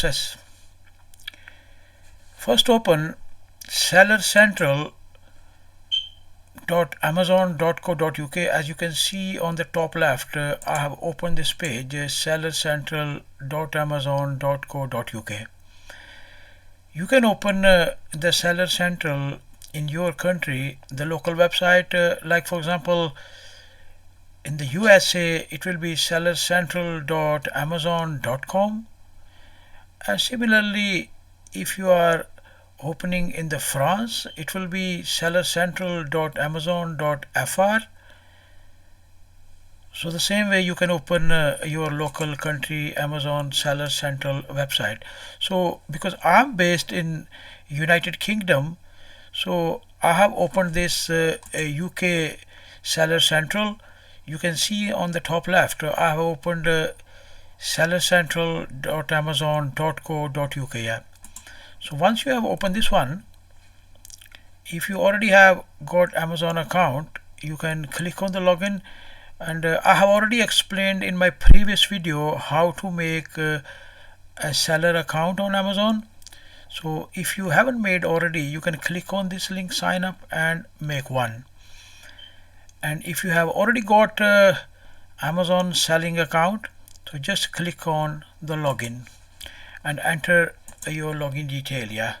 process. First open sellercentral.amazon.co.uk. As you can see on the top left, I have opened this page, sellercentral.amazon.co.uk. You can open the Seller Central in your country, the local website, like for example in the USA it will be sellercentral.amazon.com, and similarly if you are opening in the France, it will be sellercentral.amazon.fr. So the same way you can open your local country Amazon Seller Central website. So because I'm based in United Kingdom, so I have opened this UK Seller Central. You can see on the top left I have opened sellercentral.amazon.co.uk. Yeah. So once you have opened this one, if you already have got Amazon account, you can click on the login, and I have already explained in my previous video how to make a seller account on Amazon. So if you haven't made already, you can click on this link, sign up and make one. And if you have already got Amazon selling account, so just click on the login and enter your login detail. Yeah.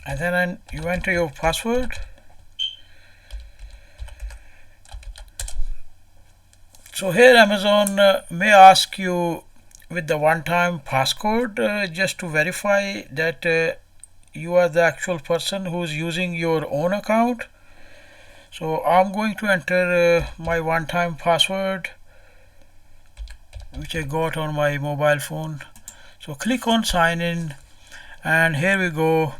And then you enter your password. So here Amazon may ask you with the one-time passcode just to verify that you are the actual person who is using your own account. So I'm going to enter my one-time password which I got on my mobile phone. So click on sign in, and here we go.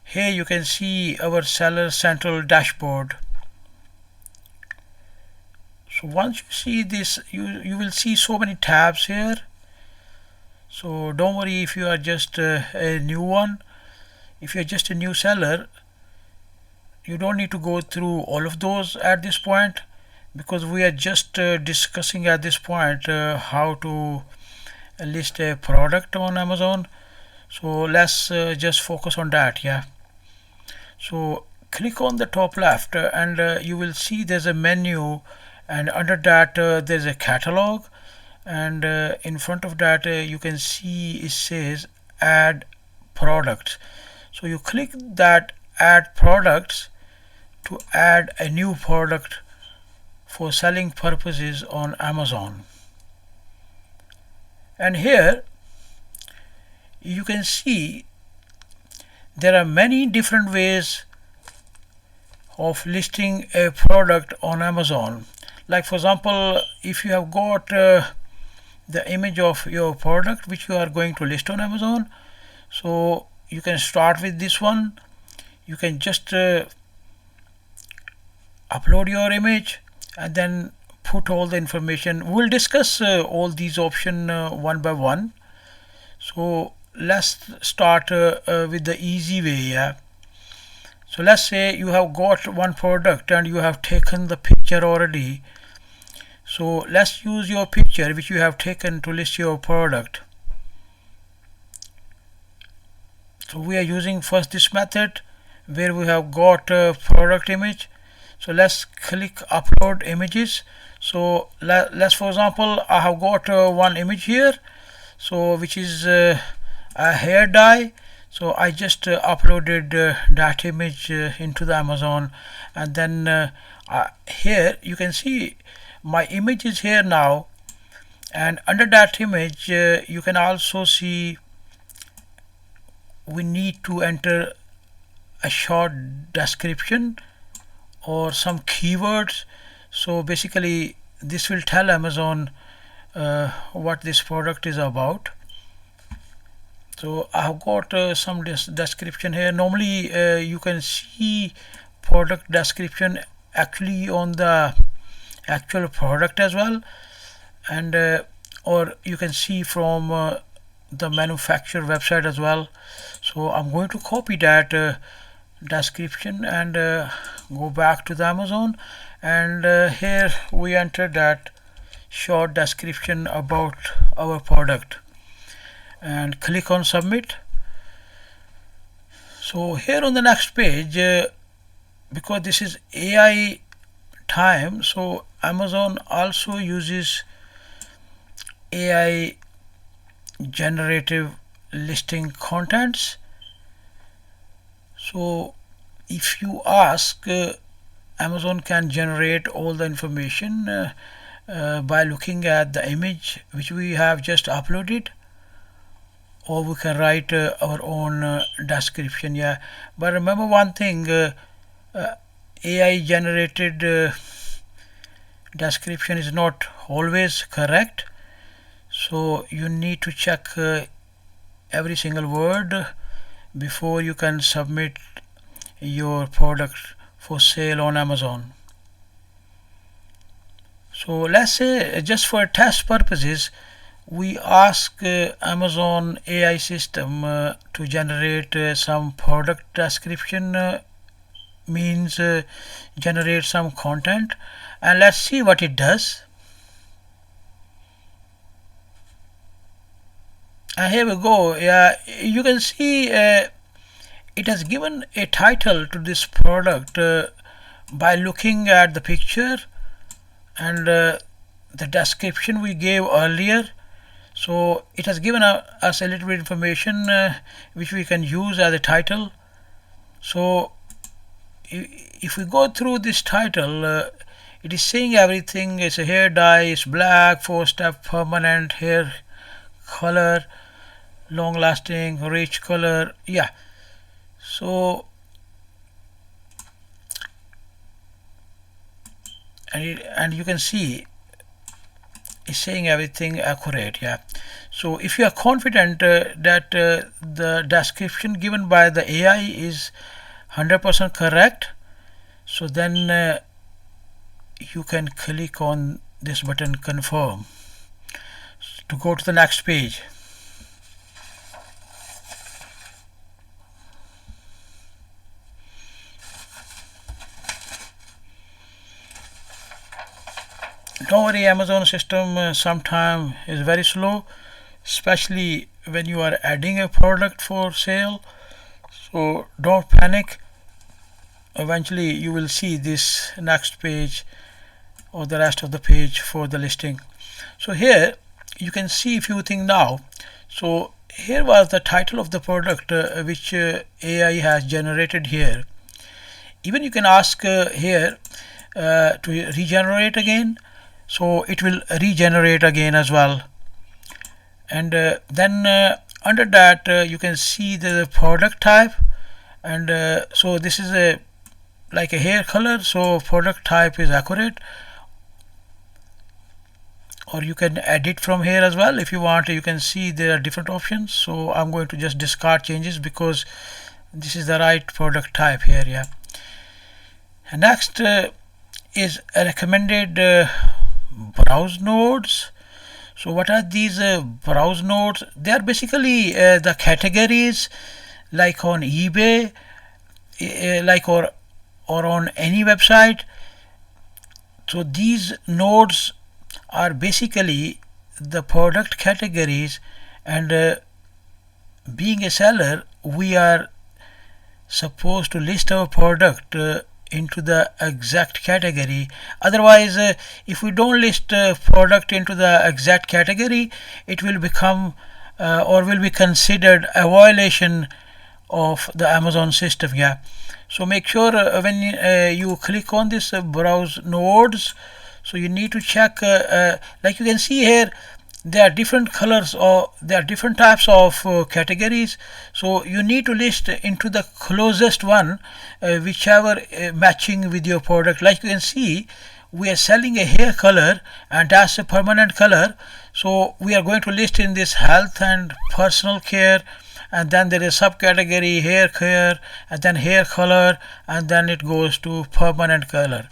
Here you can see our Seller Central dashboard. So once you see this, you will see so many tabs here. So don't worry if you are just a new one. If you're just a new seller, you don't need to go through all of those at this point, because we are just discussing at this point how to list a product on Amazon. So let's just focus on that. Yeah. So click on the top left and you will see there's a menu, and under that there's a catalog, and in front of that you can see it says add products. So you click that add products to add a new product for selling purposes on Amazon. And here you can see there are many different ways of listing a product on Amazon. Like for example, if you have got the image of your product which you are going to list on Amazon, so you can start with this one. You can just upload your image and then put all the information. We'll discuss all these options one by one. So let's start with the easy way. Yeah. So let's say you have got one product and you have taken the picture already. So let's use your picture which you have taken to list your product. So we are using first this method where we have got a product image. So let's click upload images. So let's, for example, I have got one image here, so which is a hair dye. So I just uploaded that image into the Amazon, and then here you can see my image is here now, and under that image you can also see we need to enter a short description or some keywords. So basically this will tell Amazon what this product is about. So I have got some description here. Normally you can see product description actually on the actual product as well, and or you can see from the manufacturer website as well. So I'm going to copy that description and go back to the Amazon, and here we enter that short description about our product and click on submit. So here on the next page, because this is AI time, so Amazon also uses AI generative listing contents. So if you ask, Amazon can generate all the information by looking at the image which we have just uploaded, or we can write our own description. Yeah, but remember one thing, AI generated description is not always correct, so you need to check every single word before you can submit your product for sale on Amazon. So let's say, just for test purposes, we ask Amazon AI system to generate some product description, means generate some content, and let's see what it does. And here we go. Yeah, you can see it has given a title to this product by looking at the picture and the description we gave earlier. So it has given us a little bit information which we can use as a title. So if we go through this title, it is saying everything. It's a hair dye, it's black, 4-step permanent hair color, long lasting, rich color. Yeah, so and you can see it's saying everything accurate. Yeah, so if you are confident that the description given by the AI is 100% correct, so then you can click on this button confirm to go to the next page. Don't worry, Amazon system sometimes is very slow, especially when you are adding a product for sale. So don't panic. Eventually you will see this next page or the rest of the page for the listing. So here you can see a few things now. So here was the title of the product which AI has generated here. Even you can ask here to regenerate again, so it will regenerate again as well. And then under that you can see the product type, and so this is a like a hair color, so product type is accurate, or you can edit from here as well if you want. You can see there are different options, so I'm going to just discard changes because this is the right product type here. Yeah, and next is a recommended browse nodes. So what are these browse nodes? They are basically the categories, like on eBay, like or on any website. So these nodes are basically the product categories, and being a seller, we are supposed to list our product into the exact category. Otherwise, if we don't list product into the exact category, it will become or will be considered a violation of the Amazon system. Yeah, so make sure when you click on this browse nodes, so you need to check like you can see here, there are different colors or there are different types of categories, so you need to list into the closest one, whichever matching with your product. Like you can see, we are selling a hair color and that's a permanent color, so we are going to list in this health and personal care, and then there is subcategory hair care, and then hair color, and then it goes to permanent color.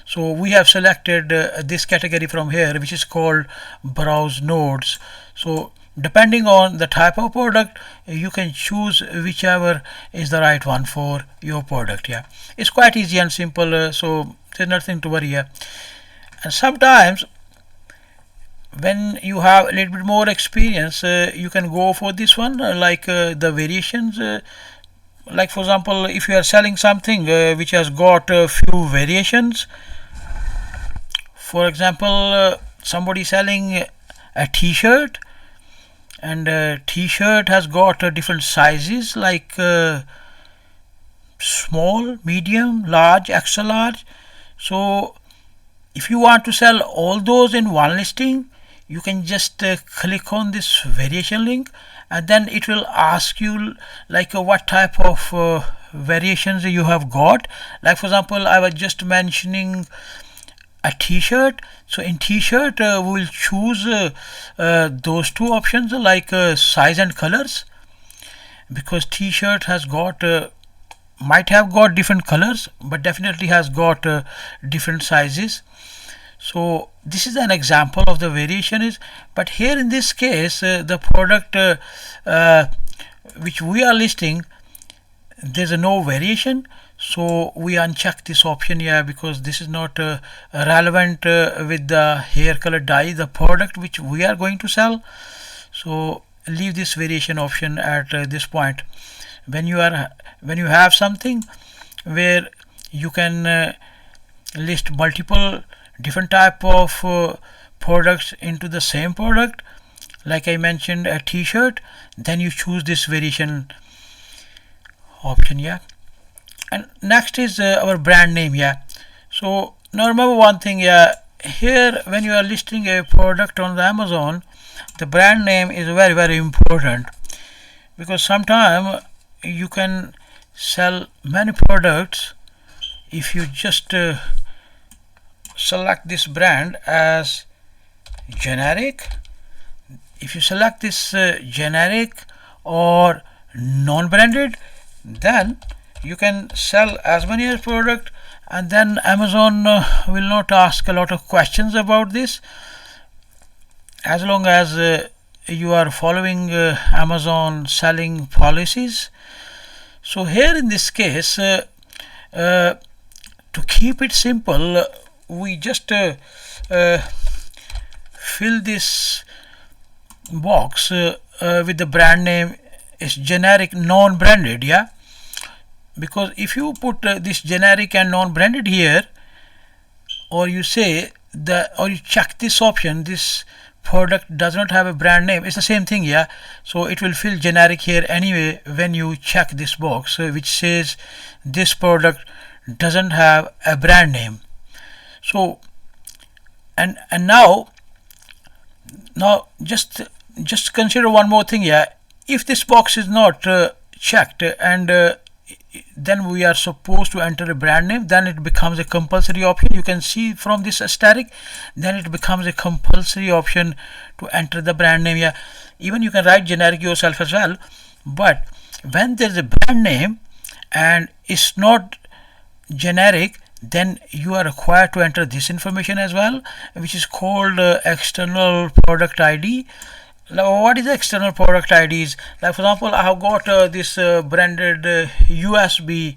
So we have selected this category from here, which is called browse nodes. So depending on the type of product, you can choose whichever is the right one for your product. Yeah, it's quite easy and simple, so there's nothing to worry. Yeah. And sometimes when you have a little bit more experience, you can go for this one, the variations. Like for example, if you are selling something which has got a few variations, for example, somebody selling a t-shirt, and a t-shirt has got different sizes, like small, medium, large, extra large. So if you want to sell all those in one listing, you can just click on this variation link, and then it will ask you what type of variations you have got. Like for example, I was just mentioning a t-shirt. So in t-shirt, we will choose those two options, like size and colors, because t-shirt has got might have got different colors, but definitely has got different sizes. So this is an example of the variation is, but here in this case, the product which we are listing, there's no variation, so we uncheck this option here, because this is not relevant with the hair color dye, the product which we are going to sell. So leave this variation option at this point. When you have something where you can list multiple different type of products into the same product, like I mentioned a t-shirt, then you choose this variation option. Yeah. And next is our brand name. Yeah. So now remember one thing. Yeah, here when you are listing a product on the Amazon, the brand name is very, very important, because sometimes you can sell many products if you just select this brand as generic. If you select this generic or non-branded, then you can sell as many as product, and then Amazon will not ask a lot of questions about this, as long as you are following Amazon selling policies. So here in this case, to keep it simple, we just fill this box with the brand name is generic non-branded. Yeah, because if you put this generic and non-branded here, or you say or you check this option, this product does not have a brand name, it's the same thing. Yeah, so it will fill generic here anyway when you check this box which says this product doesn't have a brand name. So and now just consider one more thing. Yeah, if this box is not checked, and then we are supposed to enter a brand name, then it becomes a compulsory option. You can see from this asterisk, then it becomes a compulsory option to enter the brand name. Yeah, even you can write generic yourself as well, but when there's a brand name and it's not generic, then you are required to enter this information as well, which is called external product ID. Now, what is the external product IDs? Like for example, I have got this branded USB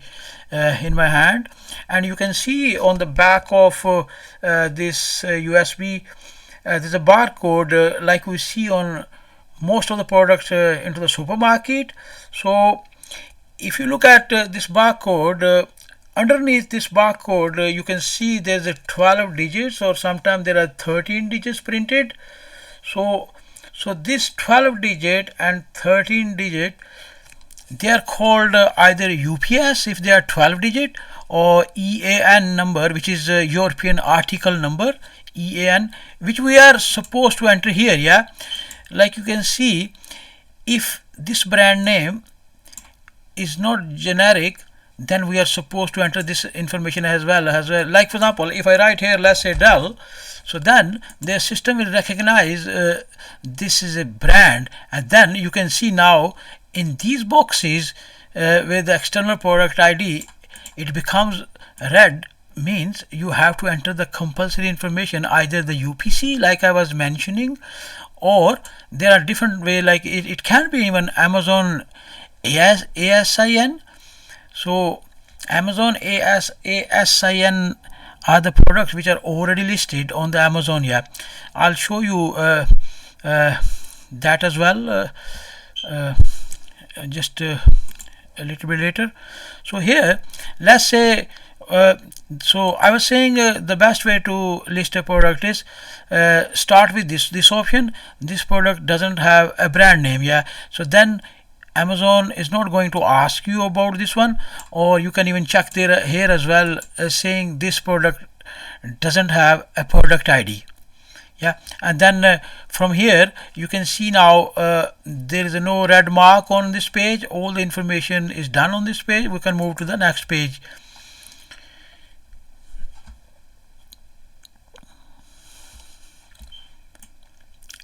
in my hand, and you can see on the back of this USB there's a barcode like we see on most of the products into the supermarket. So if you look at this barcode, underneath this barcode you can see there's a 12 digits, or sometimes there are 13 digits printed. So this 12 digit and 13 digit, they are called either UPS if they are 12 digit, or EAN number, which is European article number, EAN, which we are supposed to enter here. Yeah, like you can see, if this brand name is not generic, then we are supposed to enter this information as well. Like for example, if I write here, let's say Dell, so then their system will recognize this is a brand, and then you can see now in these boxes with the external product ID, it becomes red means you have to enter the compulsory information, either the UPC like I was mentioning, or there are different way, like it can be even Amazon ASIN. So Amazon ASIN are the products which are already listed on the Amazon. Yeah, I'll show you that as well, just a little bit later. So here, let's say, so I was saying the best way to list a product is start with this option. This product doesn't have a brand name. Yeah, so then Amazon is not going to ask you about this one, or you can even check there here as well, saying this product doesn't have a product ID. Yeah, and then from here you can see now there is no red mark on this page. All the information is done on this page. We can move to the next page.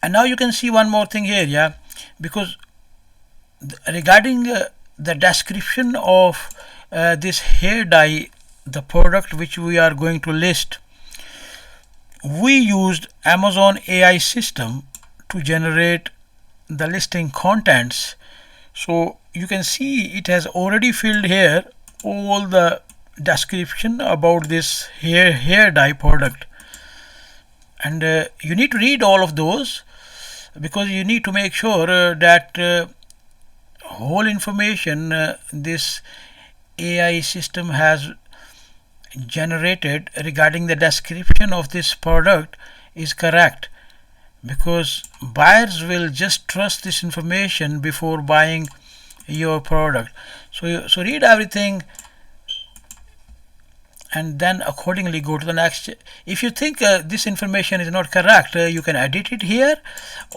And now you can see one more thing here. Yeah, because regarding the description of this hair dye, the product which we are going to list, we used Amazon AI system to generate the listing contents. So you can see it has already filled here all the description about this hair dye product, and you need to read all of those, because you need to make sure that whole information this AI system has generated regarding the description of this product is correct, because buyers will just trust this information before buying your product. So read everything and then accordingly go to the next. If you think this information is not correct, you can edit it here,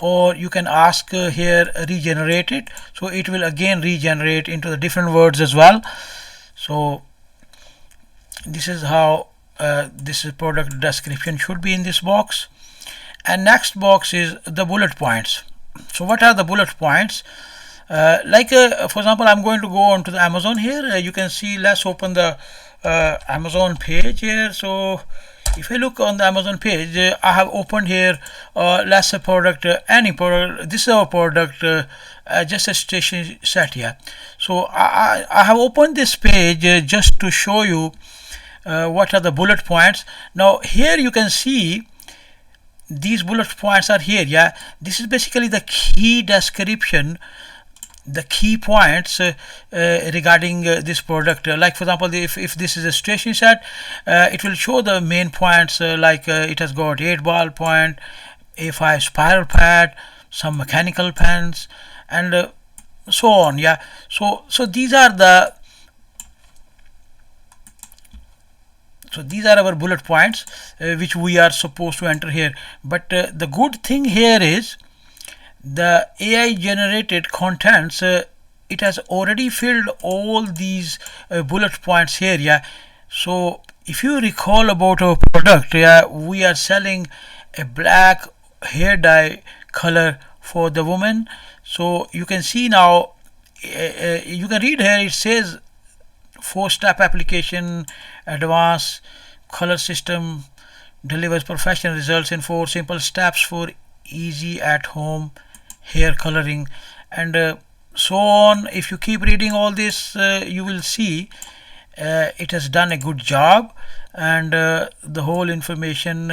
or you can ask here regenerate it, so it will again regenerate into the different words as well. So this is how this product description should be in this box. And next box is the bullet points. So what are the bullet points? For example, I'm going to go on to the Amazon here. You can see, let's open the Amazon page here. So if I look on the Amazon page, I have opened here let's say product, any product. This is our product, just a station set here. So I have opened this page just to show you what are the bullet points. Now here you can see these bullet points are here. Yeah, this is basically the key description, the key points regarding this product. Like for example, if this is a stationery set, it will show the main points, like it has got 8 ball point, A5 spiral pad, some mechanical pens, and so on. Yeah, so these are the these are our bullet points which we are supposed to enter here. But the good thing here is the AI generated contents, it has already filled all these bullet points here. Yeah, so if you recall about our product, yeah, we are selling a black hair dye color for the woman. So you can see now, you can read here, it says 4-step application, advanced color system, delivers professional results in 4 simple steps for easy at home hair coloring, and so on. If you keep reading all this, you will see it has done a good job, and the whole information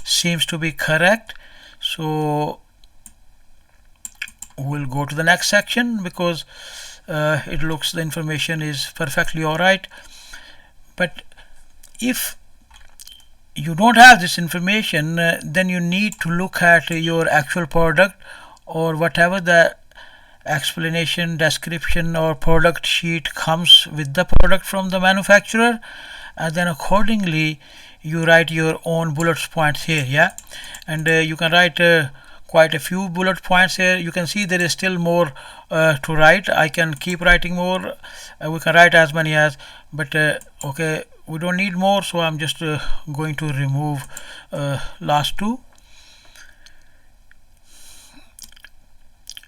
seems to be correct. So we'll go to the next section, because it looks the information is perfectly alright. But if you don't have this information, then you need to look at your actual product, or whatever the explanation, description or product sheet comes with the product from the manufacturer, and then accordingly you write your own bullet points here. Yeah, and you can write quite a few bullet points here. You can see there is still more to write. I can keep writing more. We can write as many as, but okay, we don't need more, so I'm just going to remove last 2.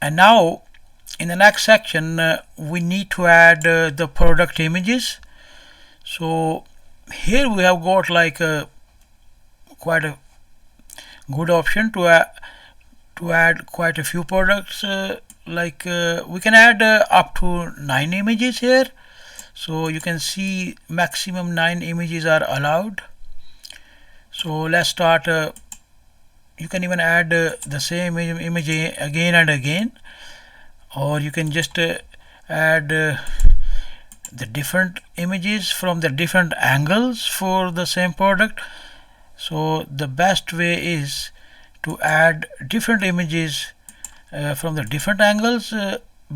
And now in the next section we need to add the product images. So here we have got like quite a good option to add quite a few products. We can add up to 9 images here. So you can see maximum 9 images are allowed. So let's start. You can even add the same image again and again, or you can just add the different images from the different angles for the same product. So the best way is to add different images from the different angles,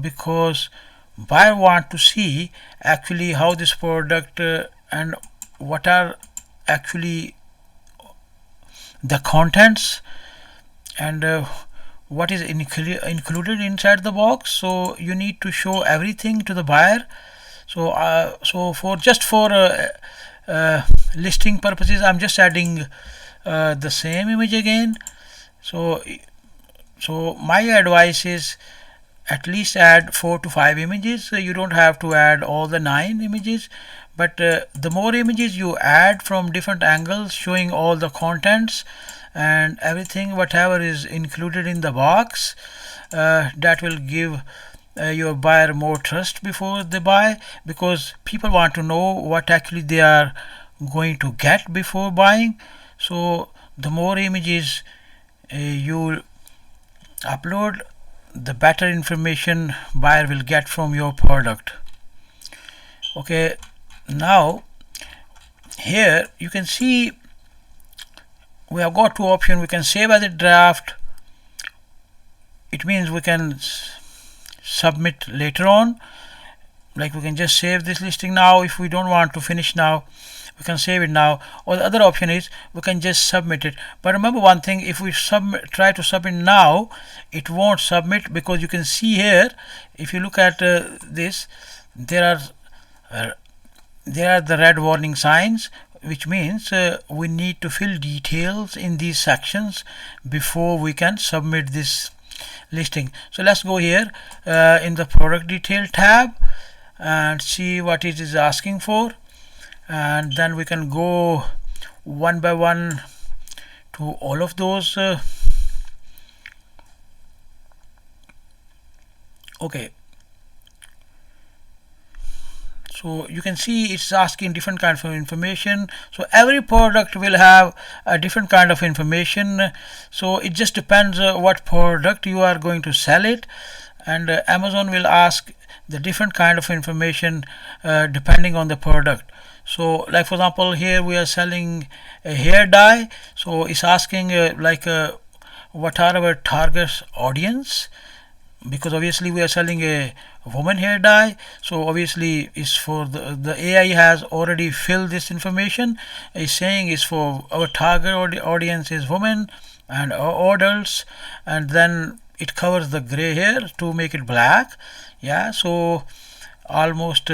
because buyer want to see actually how this product and what are actually the contents and what is included inside the box. So you need to show everything to the buyer. So for listing purposes, I'm just adding the same image again. So my advice is at least add 4 to 5 images. You don't have to add all the 9 images, but the more images you add from different angles showing all the contents and everything whatever is included in the box, that will give your buyer more trust before they buy, because people want to know what actually they are going to get before buying. So the more images you upload, the better information buyer will get from your product. Okay, now here you can see we have got two options. We can save as a draft. It means we can submit later on, like we can just save this listing now. If we don't want to finish now, we can save it now, or the other option is we can just submit it. But remember one thing, if we try to submit now, it won't submit, because you can see here, if you look at this, there are the red warning signs, which means we need to fill details in these sections before we can submit this listing. So let's go here in the product detail tab and see what it is asking for, and then we can go one by one to all of those. Okay, so you can see it's asking different kinds of information. So every product will have a different kind of information, so it just depends what product you are going to sell it, and Amazon will ask the different kind of information depending on the product. So like for example, here we are selling a hair dye, so it's asking what are our target audience, because obviously we are selling a woman hair dye, so obviously it's for the AI has already filled this information. It's saying it's for our target audience is women and adults, and then it covers the gray hair to make it black. Yeah, so almost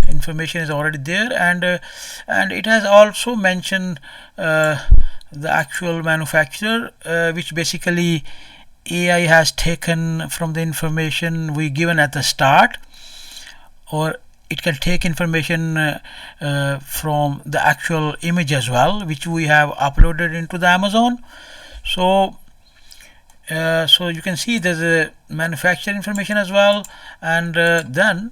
information is already there, and it has also mentioned the actual manufacturer, which basically AI has taken from the information we given at the start, or it can take information from the actual image as well, which we have uploaded into the Amazon. So you can see there's a manufacturer information as well, and then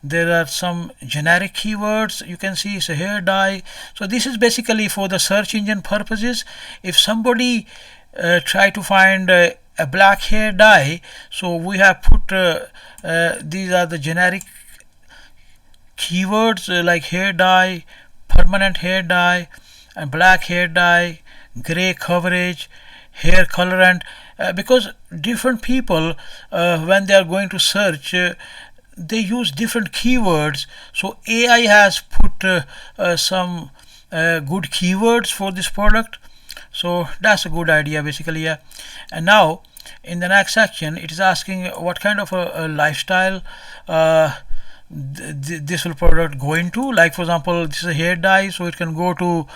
there are some generic keywords. You can see it's a hair dye, so this is basically for the search engine purposes. If somebody try to find a black hair dye, so we have put these are the generic keywords like hair dye, permanent hair dye, and black hair dye, gray coverage, hair colorant, because different people when they are going to search, they use different keywords. So AI has put some good keywords for this product, so that's a good idea basically. Yeah, and now in the next section it is asking what kind of a lifestyle this will product go into. Like for example, this is a hair dye, so it can go to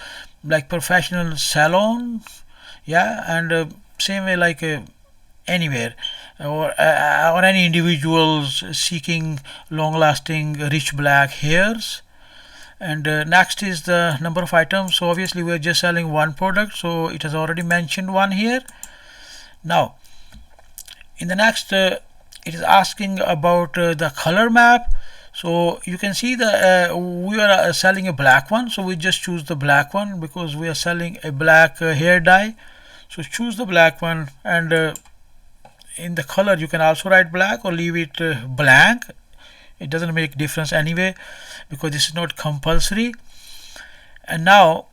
like professional salon, yeah, and same way like anywhere, or any individuals seeking long lasting rich black hairs. And next is the number of items. So obviously we're just selling one product, so it has already mentioned one here. Now in the next it is asking about the color map. So you can see the we are selling a black one, so we just choose the black one because we are selling a black hair dye. So choose the black one, and in the color you can also write black or leave it blank. It doesn't make difference anyway because this is not compulsory. And now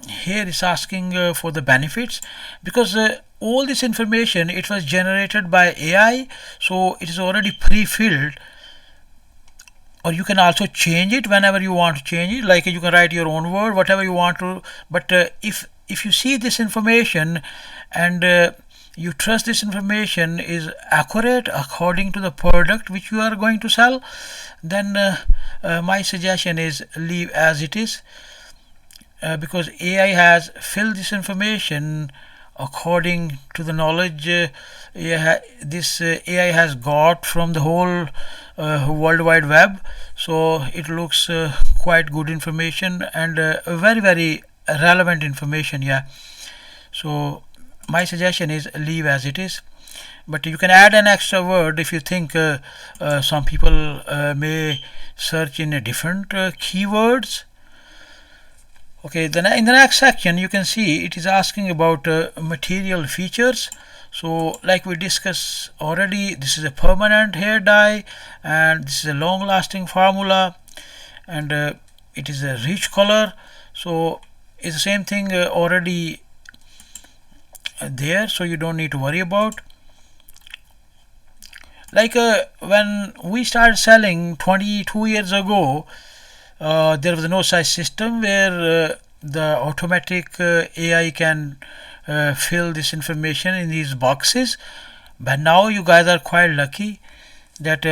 here is asking for the benefits, because all this information, it was generated by AI, so it is already pre-filled, or you can also change it whenever you want to change it. Like you can write your own word, whatever you want to. But if you see this information and you trust this information is accurate according to the product which you are going to sell, then my suggestion is leave as it is, because AI has filled this information according to the knowledge this AI has got from the whole World Wide Web. So it looks quite good information and very very relevant information. Yeah, so my suggestion is leave as it is, but you can add an extra word if you think some people may search in a different keywords. Okay, then in the next section you can see it is asking about material features. So like we discussed already, this is a permanent hair dye and this is a long lasting formula, and it is a rich color. So it's the same thing already there, so you don't need to worry about. Like when we started selling 22 years ago, there was no such system where the automatic AI can fill this information in these boxes. But now you guys are quite lucky that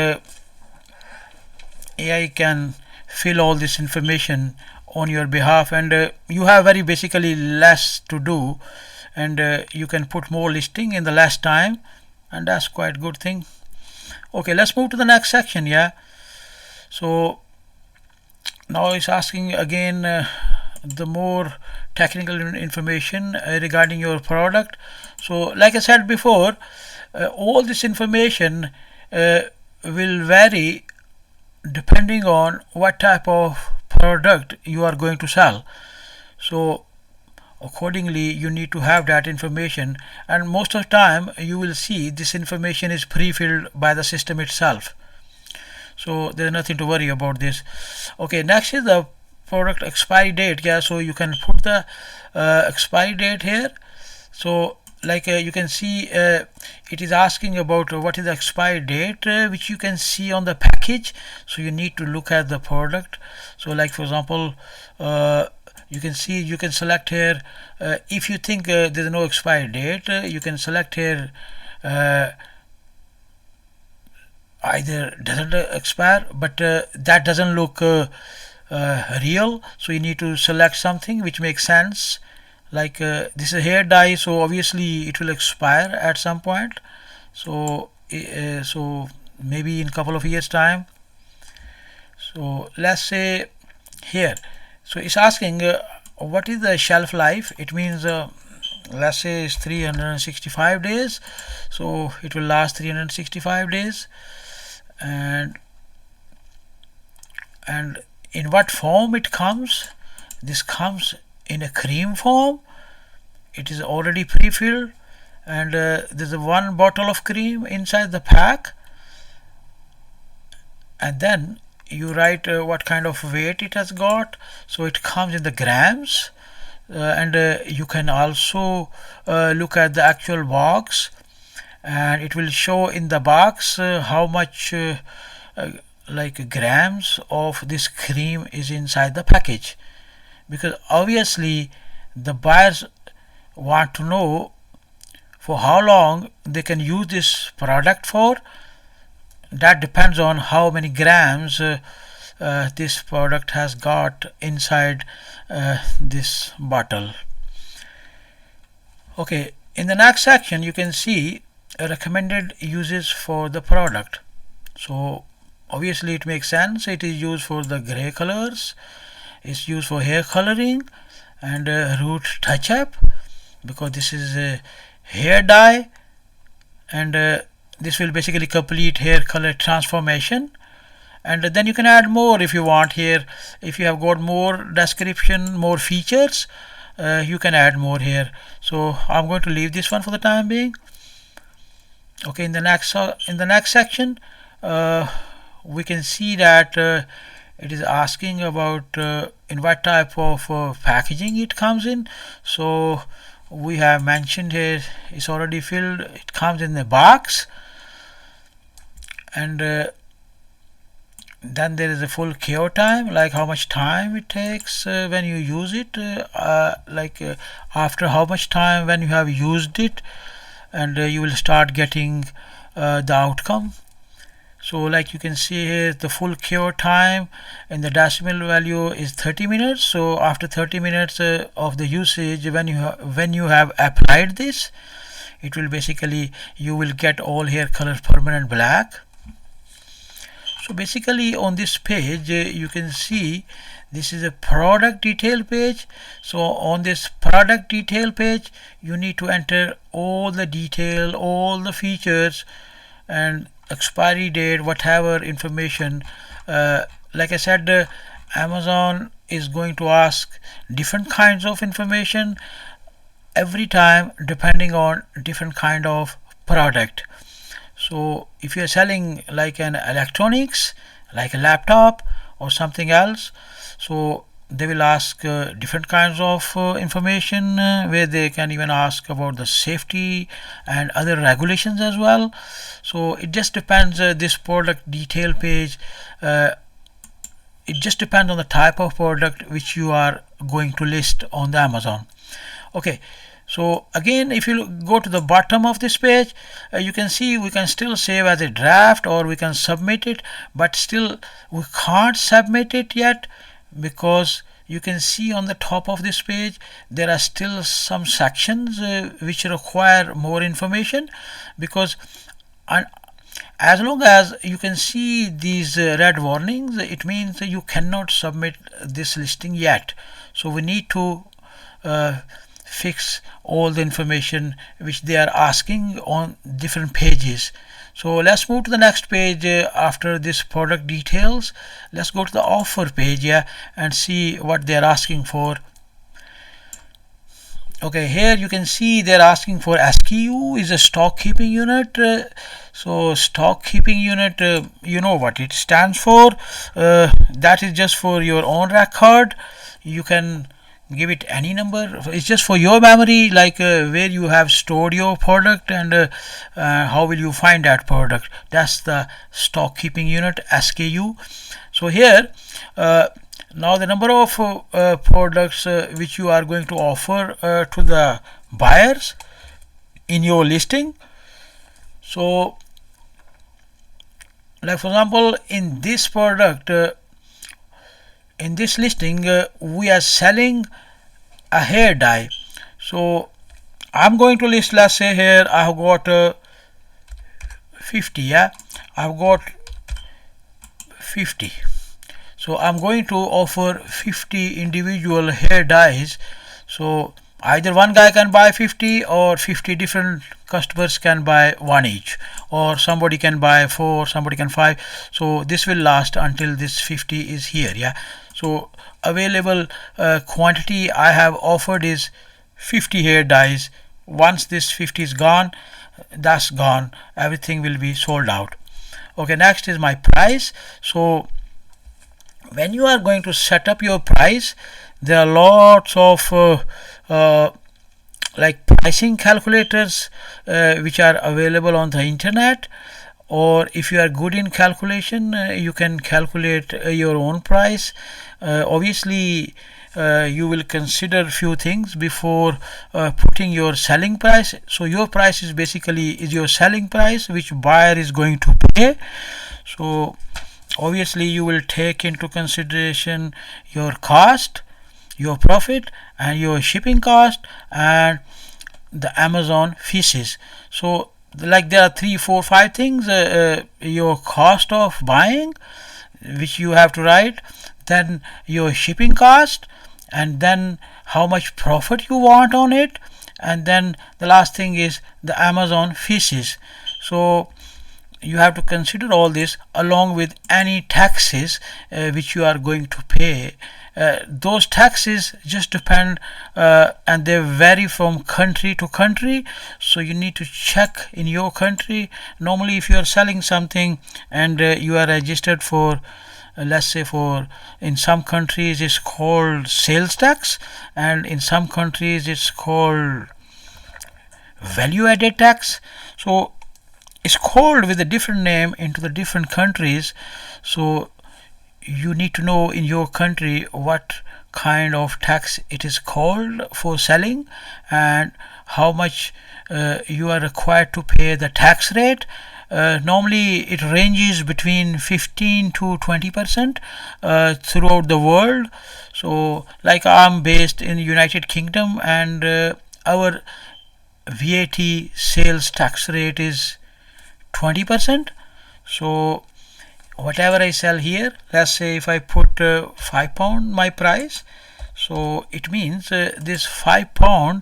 AI can fill all this information on your behalf, and you have very basically less to do, and you can put more listing in the less time, and that's quite good thing. Okay, let's move to the next section. Yeah, so now it's asking again the more technical information regarding your product. So like I said before, all this information will vary depending on what type of product you are going to sell. So accordingly you need to have that information, and most of the time you will see this information is pre-filled by the system itself, so there's nothing to worry about this. Okay, next is the product expiry date. Yeah, so you can put the expiry date here. So like you can see it is asking about what is the expiry date which you can see on the package, so you need to look at the product. So like for example you can see, you can select here if you think there's no expiry date, you can select here either doesn't expire, but that doesn't look real, so you need to select something which makes sense. Like this is a hair dye, so obviously it will expire at some point, so so maybe in a couple of years time. So let's say here, so it's asking what is the shelf life. It means let's say it's 365 days, so it will last 365 days. And in what form it comes. This comes in a cream form. It is already pre-filled, and there's a one bottle of cream inside the pack, and then you write what kind of weight it has got. So it comes in the grams, and you can also look at the actual box, and it will show in the box how much like grams of this cream is inside the package, because obviously the buyers want to know for how long they can use this product for. That depends on how many grams this product has got inside this bottle. Okay, in the next section you can see recommended uses for the product. So obviously it makes sense. It is used for the gray colors, it's used for hair coloring and root touch up, because this is a hair dye, and this will basically complete hair color transformation. And then you can add more if you want here. If you have got more description, more features, you can add more here. So I'm going to leave this one for the time being. Okay, in the next section we can see that it is asking about in what type of packaging it comes in. So we have mentioned here it's already filled, it comes in the box, and then there is a full cure time, like how much time it takes when you use it, after how much time when you have used it, and you will start getting the outcome. So like you can see here, the full cure time and the decimal value is 30 minutes. So after 30 minutes of the usage, when you have applied this, it will basically, you will get all hair colors permanent black. So basically on this page you can see this is a product detail page. So on this product detail page you need to enter all the detail, all the features and expiry date, whatever information. Like I said, Amazon is going to ask different kinds of information every time depending on different kind of product. So if you are selling like an electronics, like a laptop or something else, so they will ask different kinds of information where they can even ask about the safety and other regulations as well. So it just depends, this product detail page, it just depends on the type of product which you are going to list on the Amazon. Okay, so again, if you go to the bottom of this page, you can see we can still save as a draft or we can submit it, but still we can't submit it yet, because you can see on the top of this page there are still some sections which require more information, because as long as you can see these red warnings, it means that you cannot submit this listing yet. So we need to fix all the information which they are asking on different pages. So let's move to the next page after this product details. Let's go to the offer page and see what they are asking for. Okay, here you can see they're asking for SKU is a stock keeping unit. So stock keeping unit, you know what it stands for. That is just for your own record. You can give it any number, it's just for your memory, like where you have stored your product and how will you find that product. That's the stock keeping unit, SKU. So here now the number of products which you are going to offer to the buyers in your listing. So like for example, in this product, in this listing we are selling a hair dye. So I'm going to list, let's say here I have got 50, I've got 50. So I'm going to offer 50 individual hair dyes. So either one guy can buy 50 or 50 different customers can buy one each, or somebody can buy 4, somebody can 5. So this will last until this 50 is here. So available quantity I have offered is 50 hair dyes. Once this 50 is gone, that's gone, everything will be sold out. Okay, next is my price. So when you are going to set up your price, there are lots of like pricing calculators which are available on the internet, or if you are good in calculation, you can calculate your own price. Obviously you will consider few things before putting your selling price. So your price is basically your selling price which buyer is going to pay. So obviously you will take into consideration your cost, your profit and your shipping cost and the Amazon fees. So like there are 3 4 5 things. Your cost of buying, which you have to write, then your shipping cost, and then how much profit you want on it, and then the last thing is the Amazon fees. So you have to consider all this along with any taxes which you are going to pay. Those taxes just depend and they vary from country to country, so you need to check in your country. Normally if you are selling something and you are registered for let's say for in some countries it's called sales tax, and in some countries it's called value added tax. So it's called with a different name into the different countries. So you need to know in your country what kind of tax it is called for selling, and how much you are required to pay the tax rate. Normally it ranges between 15 to 20% throughout the world. So like I'm based in the United Kingdom, and our VAT sales tax rate is 20%. So whatever I sell here, let's say if I put £5 my price, so it means this £5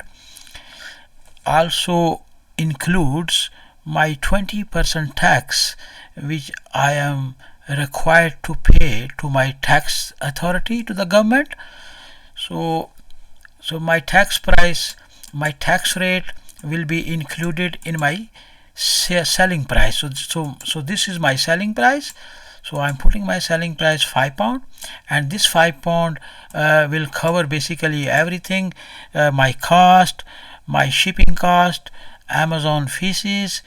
also includes my 20% tax which I am required to pay to my tax authority, to the government. So my tax price, my tax rate will be included in my selling price. So this is my selling price. So I'm putting my selling price £5, and this £5 will cover basically everything, my cost, my shipping cost, Amazon fees,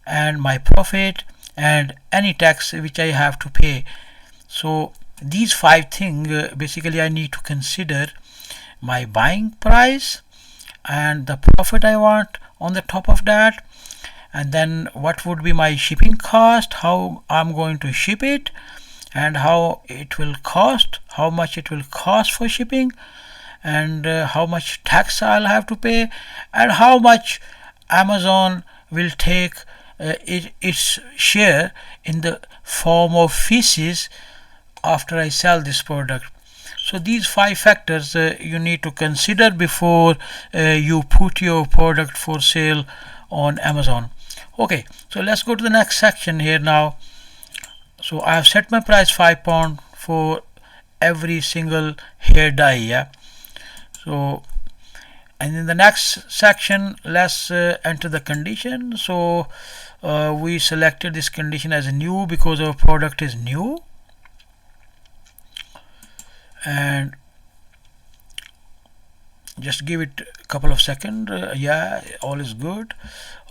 and my profit, and any tax which I have to pay. So these 5 things basically I need to consider: my buying price, and the profit I want on the top of that, and then what would be my shipping cost, how I'm going to ship it, and how it will cost, how much it will cost for shipping, and how much tax I'll have to pay, and how much Amazon will take its share in the form of fees after I sell this product. So these 5 factors you need to consider before you put your product for sale on Amazon. Okay, so let's go to the next section here now. So I have set my price £5 for every single hair dye. Yeah. So, and in the next section, let's enter the condition. So we selected this condition as new because our product is new, and just give it a couple of seconds. Yeah, all is good.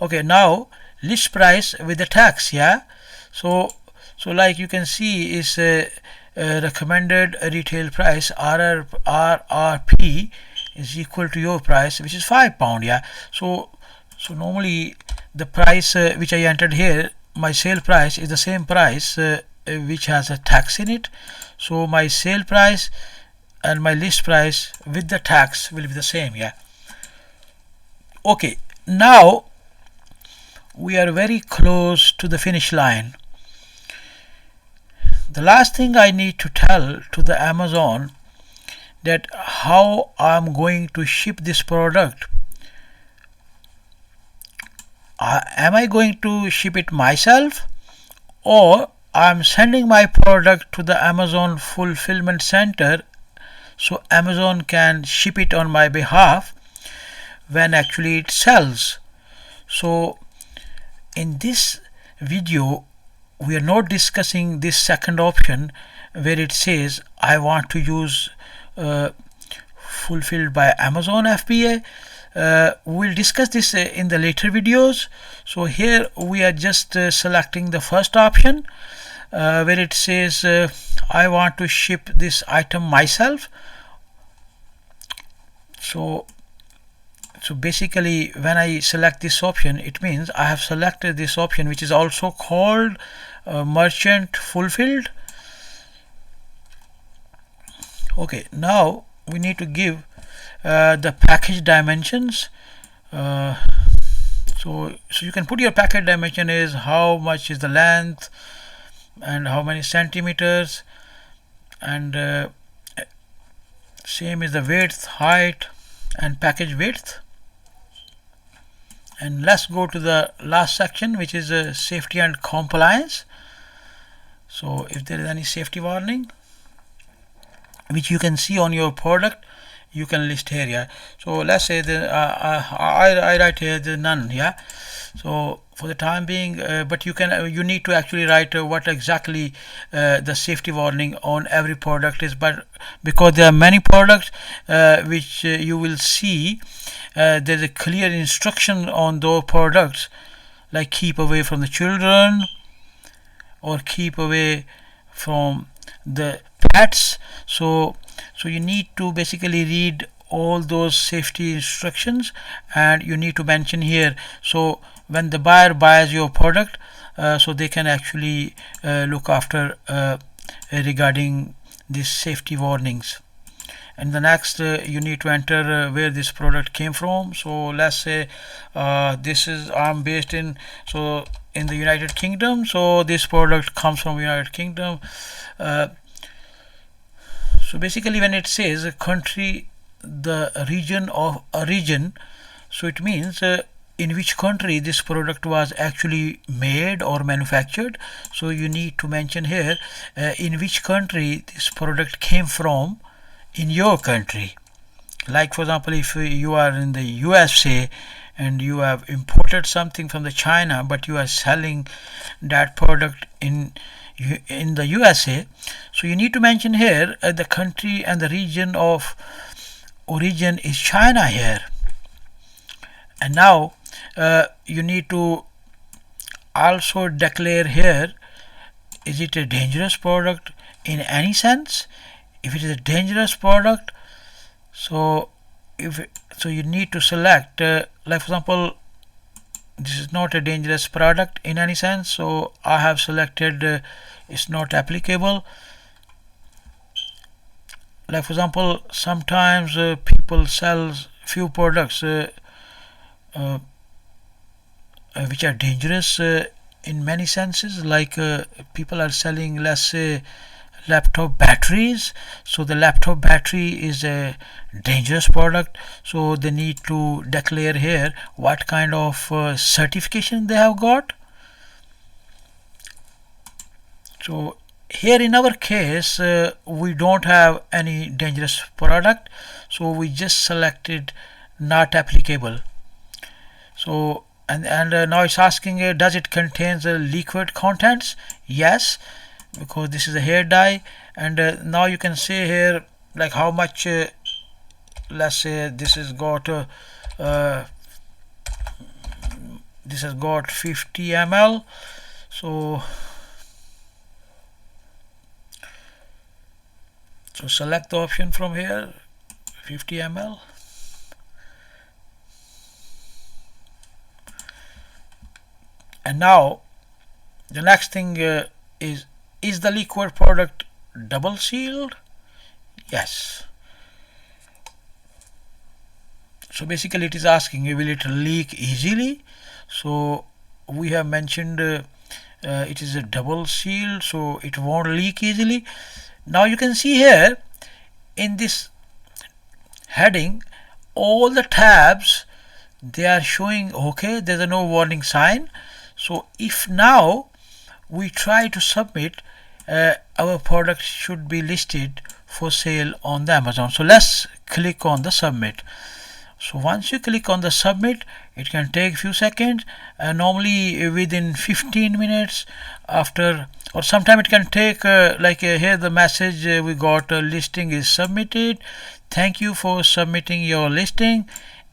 Okay, now list price with the tax. Yeah, so like you can see is recommended retail price RRP is equal to your price, which is £5. Yeah, so normally the price which I entered here, my sale price, is the same price which has a tax in it. So my sale price and my list price with the tax will be the same. Yeah. Okay, now we are very close to the finish line. The last thing I need to tell to the Amazon that how I'm going to ship this product. Am I going to ship it myself, or I'm sending my product to the Amazon fulfillment center so Amazon can ship it on my behalf when actually it sells? So in this video we are not discussing this second option where it says I want to use fulfilled by Amazon FBA. We'll discuss this in the later videos. So here we are just selecting the first option where it says I want to ship this item myself. So basically when I select this option, it means I have selected this option, which is also called merchant fulfilled. Okay, now we need to give the package dimensions. So you can put your packet dimension is how much is the length and how many centimeters, and same is the width, height, and package width. And let's go to the last section, which is safety and compliance. So if there is any safety warning which you can see on your product, you can list here. Yeah, so let's say the I write here the none. Yeah, so for the time being, but you need to actually write what exactly the safety warning on every product is, but because there are many products which you will see there's a clear instruction on those products, like keep away from the children or keep away from the pets. So you need to basically read all those safety instructions, and you need to mention here, so when the buyer buys your product, so they can actually look after regarding these safety warnings. And the next, you need to enter where this product came from. So let's say I'm based in the United Kingdom, so this product comes from United Kingdom. So basically when it says country, the region of origin, so it means in which country this product was actually made or manufactured. So you need to mention here in which country this product came from in your country. Like for example, if you are in the USA and you have imported something from the China, but you are selling that product in the USA, so you need to mention here the country and the region of origin is China here. And now you need to also declare here, is it a dangerous product in any sense? If it is a dangerous product, so you need to select like for example, this is not a dangerous product in any sense, so I have selected it's not applicable. Like for example, sometimes people sell few products which are dangerous in many senses, like people are selling, let's say, laptop batteries. So the laptop battery is a dangerous product, so they need to declare here what kind of certification they have got. So here in our case we don't have any dangerous product, so we just selected not applicable. So and now it's asking does it contains liquid contents? Yes, because this is a hair dye. And now you can say here like how much, let's say this has got 50 ml. So select the option from here, 50 ml. And now the next thing is the liquid product double sealed? Yes. So basically it is asking will it leak easily. So we have mentioned it is a double sealed, so it won't leak easily. Now you can see here in this heading all the tabs, they are showing okay, there's no warning sign. So if now we try to submit, our product should be listed for sale on the Amazon. So let's click on the submit. So once you click on the submit, it can take few seconds, normally within 15 minutes after, or sometime it can take here the message we got, listing is submitted, thank you for submitting your listing,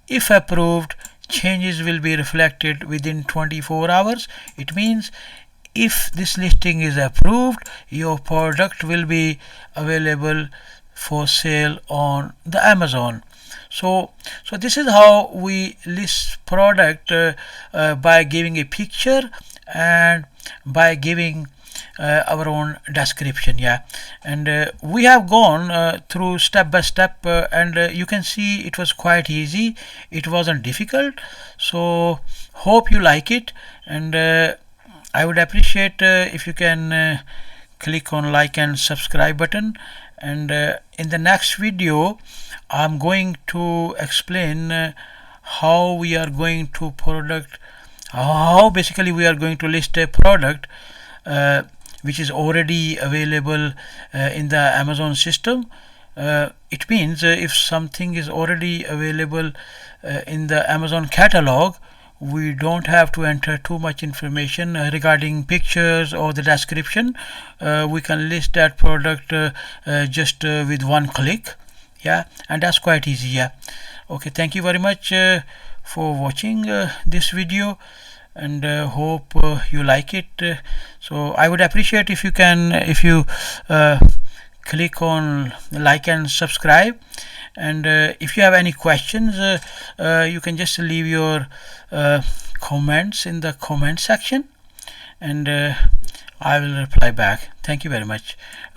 if approved changes will be reflected within 24 hours. It means if this listing is approved, your product will be available for sale on the Amazon. So this is how we list product by giving a picture and by giving our own description. Yeah, and we have gone through step by step, and you can see it was quite easy. It wasn't difficult. So hope you like it, and I would appreciate if you can click on like and subscribe button. And in the next video I'm going to explain how we are going to how basically we are going to list a product which is already available in the Amazon system. It means if something is already available in the Amazon catalog, we don't have to enter too much information regarding pictures or the description. We can list that product just with one click. Yeah, and that's quite easy. Yeah, okay, thank you very much for watching this video, and hope you like it. So I would appreciate if you can click on like and subscribe, and if you have any questions you can just leave your comments in the comment section, and I will reply back. Thank you very much.